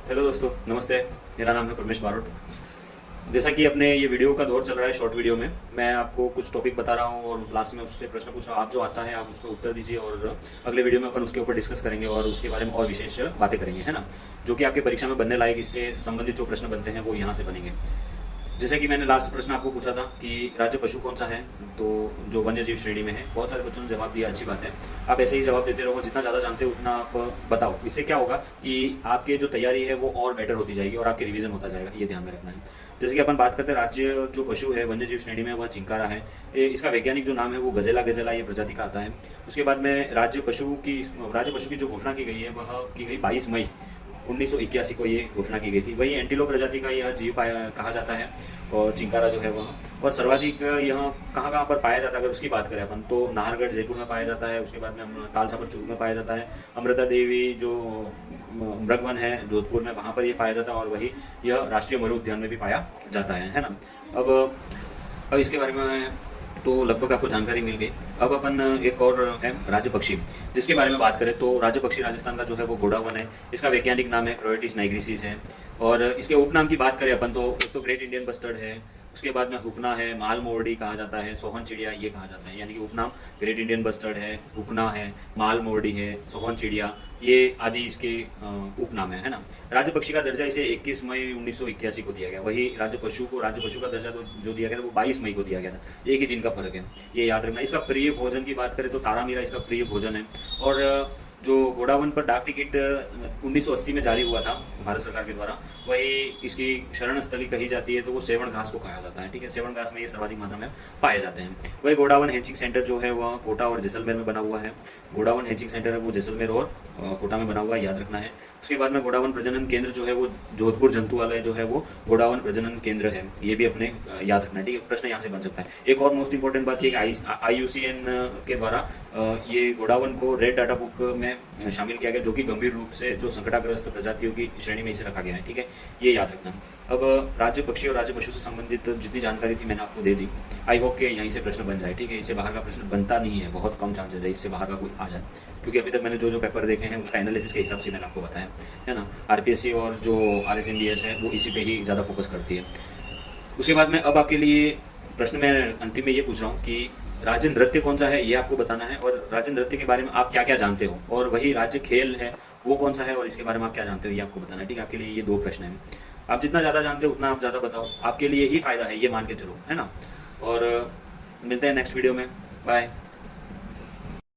Hello दोस्तों, नमस्ते। मेरा नाम है परमेश बारोट। जैसा कि अपने ये वीडियो का दौर चल रहा है, शॉर्ट वीडियो में मैं आपको कुछ टॉपिक बता रहा हूँ और लास्ट में उससे प्रश्न पूछ रहा हूँ। आप जो आता है आप उसको उत्तर दीजिए और अगले वीडियो में अपन उसके ऊपर डिस्कस करेंगे और उसके बारे में और विशेष बातें करेंगे, है ना। जो कि आपके परीक्षा में बनने लायक, इससे संबंधित जो प्रश्न बनते हैं वो यहाँ से बनेंगे। जैसे कि मैंने लास्ट प्रश्न आपको पूछा था कि राज्य पशु कौन सा है, तो जो वन्य जीव श्रेणी में है। बहुत सारे बच्चों ने जवाब दिया, अच्छी बात है। आप ऐसे ही जवाब देते रहो, जितना ज़्यादा जानते हो उतना आप बताओ। इससे क्या होगा कि आपके जो तैयारी है वो और बेटर होती जाएगी और आपके रिवीजन होता जाएगा, ये ध्यान में रखना है। जैसे कि अपन बात करते हैं, राज्य जो पशु है वन्य जीव श्रेणी में वह चिंकारा है। इसका वैज्ञानिक जो नाम है वो गजेला गजेला ये प्रजाति का आता है। उसके बाद में राज्य पशु की जो घोषणा की गई है वह की गई 22 मई 1981 को ये घोषणा की गई थी। वही एंटीलोप प्रजाति का यह जीव कहा जाता है और चिंकारा जो है वह। और सर्वाधिक यह कहाँ पर पाया जाता है, अगर उसकी बात करें अपन तो नाहरगढ़ जयपुर में पाया जाता है। उसके बाद में ताल छापर चूरू में पाया जाता है। अमृता देवी जो मृगवन है जोधपुर में, वहाँ पर ये पाया जाता है। और वही यह राष्ट्रीय मरु उद्यान में भी पाया जाता है ना। अब इसके बारे में तो लगभग आपको जानकारी मिल गई। अब अपन एक और है राज्य पक्षी, जिसके बारे में बात करें तो राज्य पक्षी राजस्थान का जो है वो घोड़ावन है। इसका वैज्ञानिक नाम है क्रोएटिस नाइग्रिसिस है। और इसके उपनाम की बात करें अपन तो एक तो ग्रेट इंडियन बस्टर्ड है, उसके बाद में हुकना है, माल मोरडी कहा जाता है, सोहन चिड़िया ये कहा जाता है। यानी कि उपनाम ग्रेट इंडियन बस्टर्ड है, हुकना है, माल मोरडी है, सोहन चिड़िया ये आदि इसके उपनाम है ना। राज्य पक्षी का दर्जा इसे 21 मई 1981 को दिया गया। वही राज्य पशु का दर्जा तो जो दिया गया था वो 22 मई को दिया गया था। एक ही दिन का फर्क है, ये याद रखना। इसका प्रिय भोजन की बात करें तो तारामीरा इसका प्रिय भोजन है। और जो घोड़ावन पर डाक टिकट 1980 में जारी हुआ था भारत सरकार के द्वारा, वही इसकी शरण स्थली कही जाती है, तो वो सेवण घास को खाया जाता है। ठीक है, सेवण घास में ये सर्वाधिक मात्रा में पाए जाते हैं। वही घोड़ावन हैचिंग सेंटर जो है वह कोटा और जैसलमेर में बना हुआ है। घोड़ावन हैचिंग सेंटर है वो जैसलमेर और कोटा में बना हुआ है, याद रखना है। उसके बाद में घोड़ावन प्रजनन केंद्र जो है वो जोधपुर जंतुआलय जो है वो घोड़ावन प्रजनन केंद्र है, ये भी अपने याद रखना है। ठीक है, प्रश्न यहाँ से बन सकता है। एक और मोस्ट इंपॉर्टेंट बात ये कि IUCN के द्वारा ये घोड़ावन को रेड डाटा बुक में शामिल किया गया, जो कि गंभीर रूप से जो संकटाग्रस्त प्रजातियों की श्रेणी में इसे रखा गया है। ठीक है, ये याद रखना। अब राज्य पक्षी और राज्य पशु से संबंधित जितनी जानकारी थी मैंने आपको दे दी। आई होप के यहीं से प्रश्न बन जाए। ठीक है, इससे बाहर का प्रश्न बनता नहीं है, बहुत कम चांसेस है इससे बाहर का कोई आ जाए, क्योंकि अभी तक मैंने जो पेपर देखे हैं उसका एनालिसिस के हिसाब से मैंने आपको बताया है ना। RPSC और जो RSMBS है वो इसी पे ही ज़्यादा फोकस करती है। उसके बाद में अब आपके लिए प्रश्न मैं अंतिम में ये पूछ रहा हूँ कि राज्य नृत्य कौन सा है ये आपको बताना है, और राज्य नृत्य के बारे में आप क्या क्या जानते हो, और वही राज्य खेल है वो कौन सा है और इसके बारे में आप क्या जानते हो ये आपको बताना है। ठीक है, आपके लिए ये 2 प्रश्न हैं। आप जितना ज़्यादा जानते हो उतना आप ज़्यादा बताओ, आपके लिए ही फायदा है, ये मान के चलो, है ना। और मिलते हैं नेक्स्ट वीडियो में। बाय।